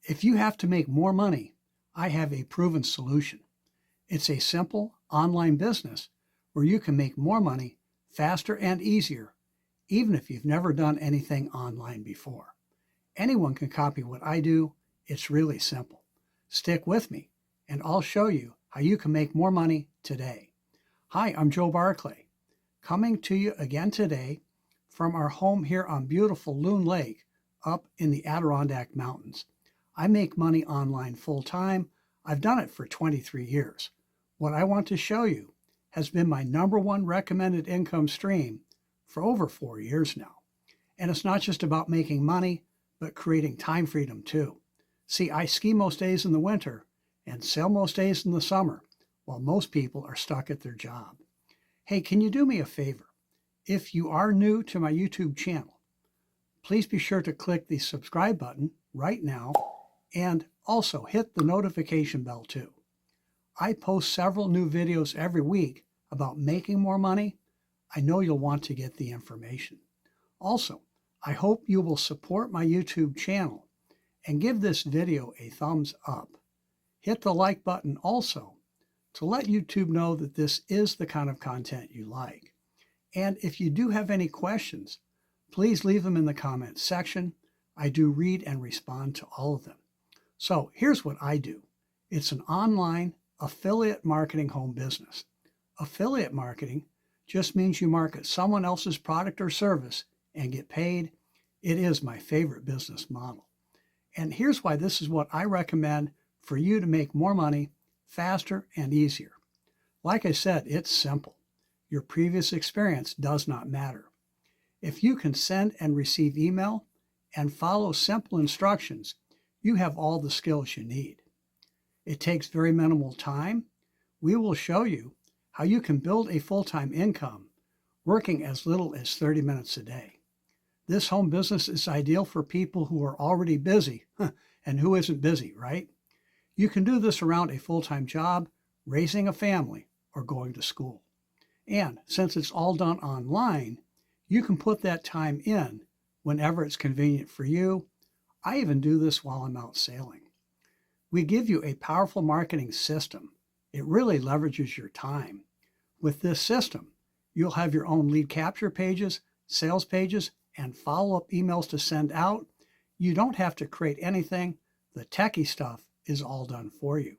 If you have to make more money, I have a proven solution. It's a simple online business where you can make more money faster and easier, even if you've never done anything online before. Anyone can copy what I do. It's really simple. Stick with me, and I'll show you how you can make more money today. Hi, I'm Joe Barclay, coming to you again today from our home here on beautiful Loon Lake up in the Adirondack Mountains. I make money online full-time. I've done it for 23 years. What I want to show you has been my #1 recommended income stream for over 4 years now. And it's not just about making money, but creating time freedom too. See, I ski most days in the winter and sail most days in the summer, while most people are stuck at their job. Hey, can you do me a favor? If you are new to my YouTube channel, please be sure to click the subscribe button right now and also hit the notification bell too. I post several new videos every week about making more money. I know you'll want to get the information. Also, I hope you will support my YouTube channel and give this video a thumbs up. Hit the like button also to let YouTube know that this is the kind of content you like. And if you do have any questions, please leave them in the comments section. I do read and respond to all of them. So here's what I do. It's an online affiliate marketing home business. Affiliate marketing just means you market someone else's product or service and get paid. It is my favorite business model. And here's why this is what I recommend for you to make more money faster and easier. Like I said, it's simple. Your previous experience does not matter. If you can send and receive email and follow simple instructions, you have all the skills you need. It takes very minimal time. We will show you how you can build a full-time income working as little as 30 minutes a day. This home business is ideal for people who are already busy, and who isn't busy, right? You can do this around a full-time job, raising a family, or going to school. And since it's all done online, you can put that time in whenever it's convenient for you. I even do this while I'm out sailing. We give you a powerful marketing system. It really leverages your time. With this system, you'll have your own lead capture pages, sales pages, and follow-up emails to send out. You don't have to create anything. The techie stuff is all done for you.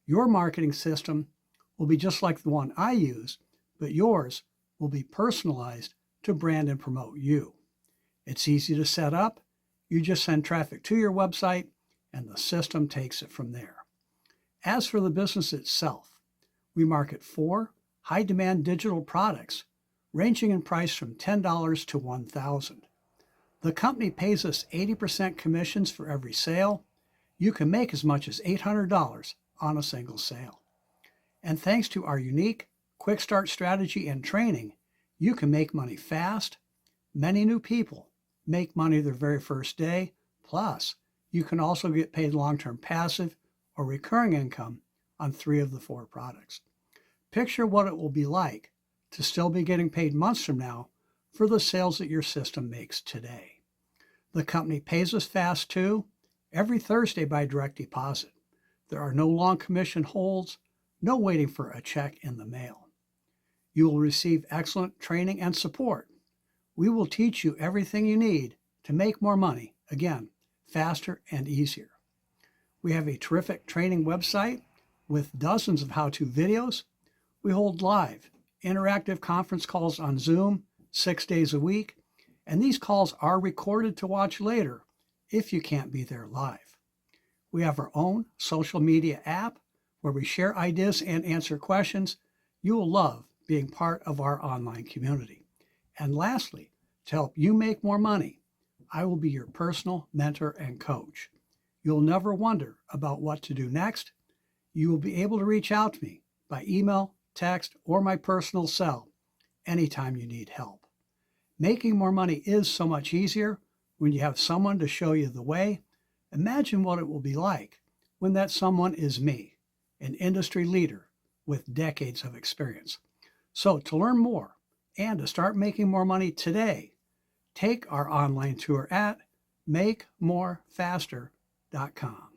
Your marketing system will be just like the one I use, but yours will be personalized to brand and promote you. It's easy to set up. You just send traffic to your website, and the system takes it from there. As for the business itself, we market 4 high-demand digital products ranging in price from $10 to $1,000. The company pays us 80% commissions for every sale. You can make as much as $800 on a single sale. And thanks to our unique quick start strategy and training, you can make money fast. Many new people make money their very first day. Plus, you can also get paid long-term passive or recurring income on 3 of the 4 products. Picture what it will be like to still be getting paid months from now for the sales that your system makes today. The company pays us fast too, every Thursday by direct deposit. There are no long commission holds, no waiting for a check in the mail. You will receive excellent training and support. We will teach you everything you need to make more money, again, faster and easier. We have a terrific training website with dozens of how-to videos. We hold live, interactive conference calls on Zoom 6 days a week, and these calls are recorded to watch later if you can't be there live. We have our own social media app where we share ideas and answer questions. You will love being part of our online community. And lastly, to help you make more money, I will be your personal mentor and coach. You'll never wonder about what to do next. You will be able to reach out to me by email, text, or my personal cell anytime you need help. Making more money is so much easier when you have someone to show you the way. Imagine what it will be like when that someone is me, an industry leader with decades of experience. So to learn more and to start making more money today, take our online tour at makemorefaster.com. www.thebrandingcoach.com.